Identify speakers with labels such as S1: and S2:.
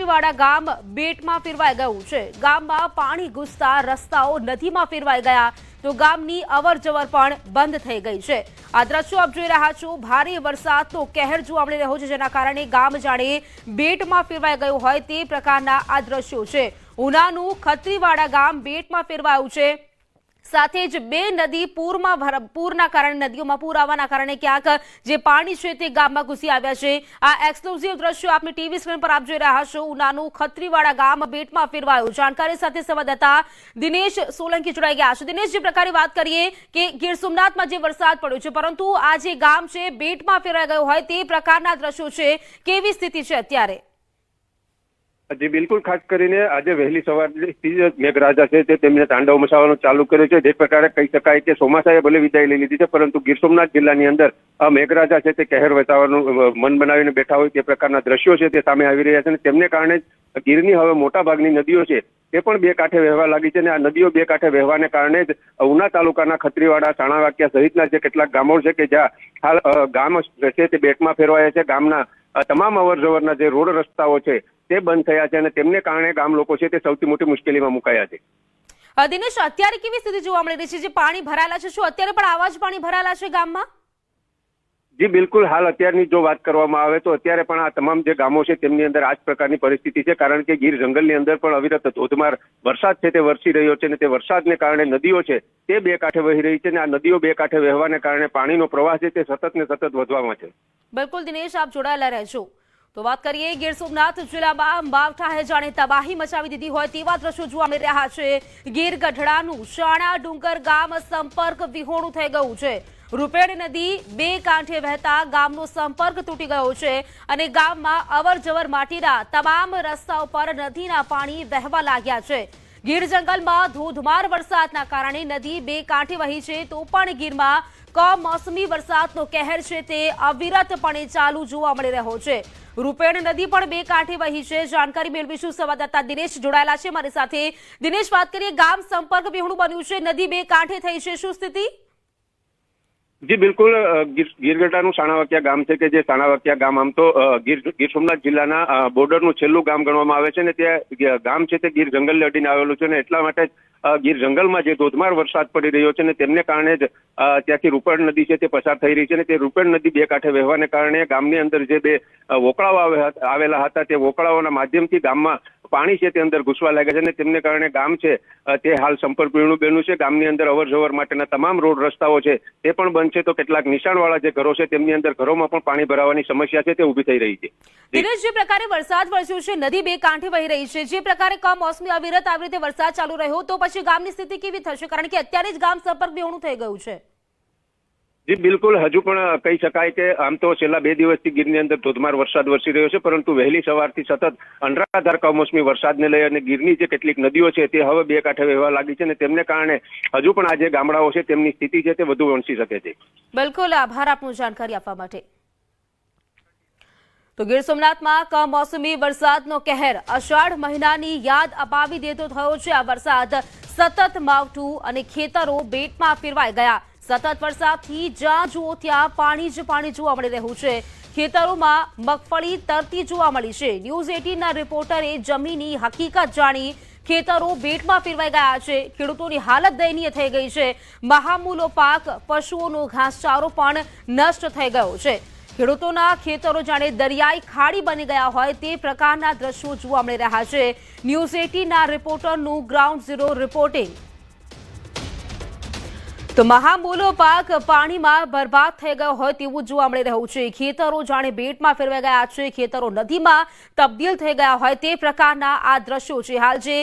S1: ખત્રીવાડા ગામ બેટમાં ફેરવાઈ ગયું છે। ગામમાં પાણી ઘૂસતા રસ્તાઓ નદીમાં ફેરવાઈ ગયા તો ગામની અવરજવર પણ બંધ થઈ ગઈ છે। આ દ્રશ્યો આપ જોઈ રહ્યા છો। ભારે વરસાદનો કહેર જોવા મળી રહ્યો છે, જેના કારણે ગામ જાણે બેટમાં ફેરવાઈ ગયું હોય તે પ્રકારના આ દ્રશ્યો છે। ઉનાનું ખત્રીવાડા ગામ બેટમાં ફેરવાયું છે। સાથે જ બે નદી પૂરના કારણે નદીઓમાં પૂર આવવાના કારણે ક્યાંક જે પાણી છે તે ગામમાં ઘૂસી આવ્યા છે। આ એક્સક્લુઝિવ દ્રશ્યો આપની ટીવી સ્ક્રીન પર આપ જોઈ રહ્યા છો। ઉનાનું ખત્રીવાડા ગામ બેટમાં ફેરવાયું। જાણકારી સાથે સંવાદદાતા દિનેશ સોલંકી જોડાઈ ગયા છે। દિનેશ, જે પ્રકારે વાત કરીએ કે ગીર સોમનાથમાં જે વરસાદ પડ્યો છે, પરંતુ આ જે ગામ છે બેટમાં ફેરવાઈ ગયું હોય તે પ્રકારના દ્રશ્યો છે, કેવી સ્થિતિ છે અત્યારે?
S2: જી બિલકુલ, ખાસ કરીને આજે વહેલી સવારથી જ મેઘરાજા છે તે તેમને તાંડવ મચાવવાનું ચાલુ કર્યું છે। જે પ્રકારે કહી શકાય કે ચોમાસાએ ભલે વિદાય લઈ લીધી છે, પરંતુ ગીર સોમનાથ જિલ્લાની અંદર મેઘરાજા છે તે કહેર વતાવવાનું મન બનાવીને બેઠા હોય તે પ્રકારના દ્રશ્યો છે તે સામે આવી રહ્યા છે। અને તેમને કારણે ગીરની હવે મોટાભાગની નદીઓ છે તે પણ બે કાંઠે વહેવા લાગી છે। અને આ નદીઓ બે કાંઠે વહેવાને કારણે જ ઉના તાલુકાના ખત્રીવાડા, સાણાવાકિયા સહિતના જે કેટલાક ગામો છે કે જ્યાં હાલ ગામ છે તે બેટમાં ફેરવાયા છે। ગામના તમામ અવરજવરના જે રોડ રસ્તાઓ છે તે બંધ થયા છે અને તેમને કારણે ગામ લોકો છે તે સૌથી મોટી મુશ્કેલીમાં મુકાયા છે।
S1: દિનેશ, અત્યારે કેવી સ્થિતિ જોવા મળી રહી છે? જે પાણી ભરાયેલા છે, શું અત્યારે પણ આવા જ પાણી ભરાયેલા છે ગામમાં?
S2: જી બિલકુલ, હાલ અત્યારની જો વાત કરવામાં આવે તો અત્યારે પણ આ તમામ જે ગામો છે તેમની અંદર આ જ પ્રકારની પરિસ્થિતિ છે। કારણ કે ગીર જંગલની અંદર પણ અવિરત ધોધમાર વરસાદ છે તે વરસી રહ્યો છે અને તે વરસાદને કારણે નદીઓ છે તે બે કાંઠે વહી રહી છે અને આ નદીઓ બે કાંઠે વહેવાને કારણે પાણીનો પ્રવાહ છે તે સતત ને સતત વધવામાં છે।
S1: બિલકુલ દિનેશ, આપ જોડાયેલા રહેજો। તો વાત કરીએ ગીર સોમનાથ જિલ્લામાં માવઠાએ જાણે તબાહી મચાવી દીધી હોય તેવા દ્રશ્યો જોવા મળી રહ્યા છે। ગીર ગઢડાનું શાણા ડુંગર ગામ સંપર્ક વિહોણું થઈ ગયું છે। રૂપેણ નદી બે કાંઠે વહેતા ગામનો સંપર્ક તૂટી ગયો છે અને ગામમાં અવરજવર માટેના તમામ રસ્તાઓ પર નદીના પાણી વહેવા લાગ્યા છે। ગીર જંગલમાં ધોધમાર વરસાદના કારણે નદી બે કાંઠે વહી છે, તો પણ ગીરમાં કમોસમી વરસાદનો કહેર છે તે અવિરતપણે ચાલુ જોવા મળી રહ્યો છે। રૂપેણ નદી પણ બે કાંઠે વહી છે। જાણકારી મેળવીશું, સંવાદદાતા દિનેશ જોડાયેલા છે મારી સાથે। દિનેશ, વાત કરીએ, ગામ સંપર્ક વિહોણું બન્યું છે, નદી બે કાંઠે થઈ છે, શું સ્થિતિ?
S2: જી બિલકુલ, ગીરગઢડાનું સાણાવાકિયા ગામ છે કે જે સાણાવાકિયા ગામ આમ તો ગીર સોમનાથ જિલ્લાના બોર્ડરનું છેલ્લું ગામ ગણવામાં આવે છે અને તે ગામ છે તે ગીર જંગલને અડીને આવેલું છે અને એટલા માટે ગીર જંગલમાં જે ધોધમાર વરસાદ પડી રહ્યો છે અને તેમને કારણે જ ત્યાંથી રૂપેણ નદી છે તે પસાર થઈ રહી છે અને તે રૂપેણ નદી બે કાંઠે વહેવાને કારણે ગામની અંદર જે બે વોકળાઓ આવેલા હતા તે વોકળાઓના માધ્યમથી ગામમાં પાણી છે તે અંદર ઘૂસવા લાગ્યા છે અને તેમને કારણે ગામ છે તે હાલ સંપર્ક વિહોણું બન્યું છે। ગામની અંદર અવરજવર માટેના તમામ રોડ રસ્તાઓ છે તે પણ બંધ છે, તો કેટલાક નિશાણવાળા જે ઘરો છે તેમની અંદર ઘરોમાં પણ પાણી ભરાવાની સમસ્યા છે તે ઊભી થઈ રહી છે।
S1: દિનેશ, જે પ્રકારે વરસાદ વરસ્યો છે, નદી બે કાંઠે વહી રહી છે, જે પ્રકારે કમોસમી અવિરત આવી રીતે વરસાદ ચાલુ રહ્યો તો પછી ગામની સ્થિતિ કેવી થશે? કારણ કે અત્યારે જ ગામ સંપર્ક વિહોણું થઈ ગયું છે।
S2: જી બિલકુલ, હજુ પણ કહી શકાય કે આમ તો છેલ્લા બે દિવસથી ગીરની અંદર ધોધમાર વરસાદ વરસી રહ્યો છે, પરંતુ વહેલી સવારથી સતત અનરાધાર કમોસમી વરસાદને લઈ અને ગીરની જે કેટલીક નદીઓ છે તે હવે બે કાંઠે વહેવા લાગી છે અને તેમને કારણે હજુ પણ આ જે ગામડાઓ છે તેમની સ્થિતિ છે તે વધુ વણસી શકે છે।
S1: બિલકુલ, આભાર આપનું જાણકારી આપવા માટે। તો ગીર સોમનાથમાં કમોસમી વરસાદનો કહેર અષાઢ મહિનાની યાદ અપાવી દેતો થયો છે। આ વરસાદ સતત માવઠું અને ખેતરો બેટમાં ફેરવાઈ ગયા। સતત વરસાદથી જ્યાં જુઓ ત્યાં પાણી જ પાણી જોવા મળી રહ્યું છે। ખેતરોમાં મગફળી તરતી જોવા મળી છે। ન્યૂઝ 18ના રિપોર્ટરે જમીનની હકીકત જાણી ખેતરો બેટમાં ફેરવાઈ ગયા છે। ખેડૂતોની હાલત દયનીય થઈ ગઈ છે। મહામૂલો પાક, પશુઓનો ઘાસચારો પણ નષ્ટ થઈ ગયો છે। ખેડૂતોના ખેતરો જાણે દરિયાઈ ખાડી બની ગયા હોય તે પ્રકારના દ્રશ્યો જોવા મળી રહ્યા છે। ન્યૂઝ 18ના રિપોર્ટરનું ગ્રાઉન્ડ ઝીરો રિપોર્ટિંગ। તો મહામૂલો પાક પાણીમાં બરબાદ થઈ ગયો હોય તેવું જોવા મળી રહ્યું છે। ખેતરો જાણે બેટમાં ફેરવાઈ ગયા છે, ખેતરો નદીમાં તબદીલ થઈ ગયા હોય તે પ્રકારના આ દ્રશ્યો છે। હાલ જે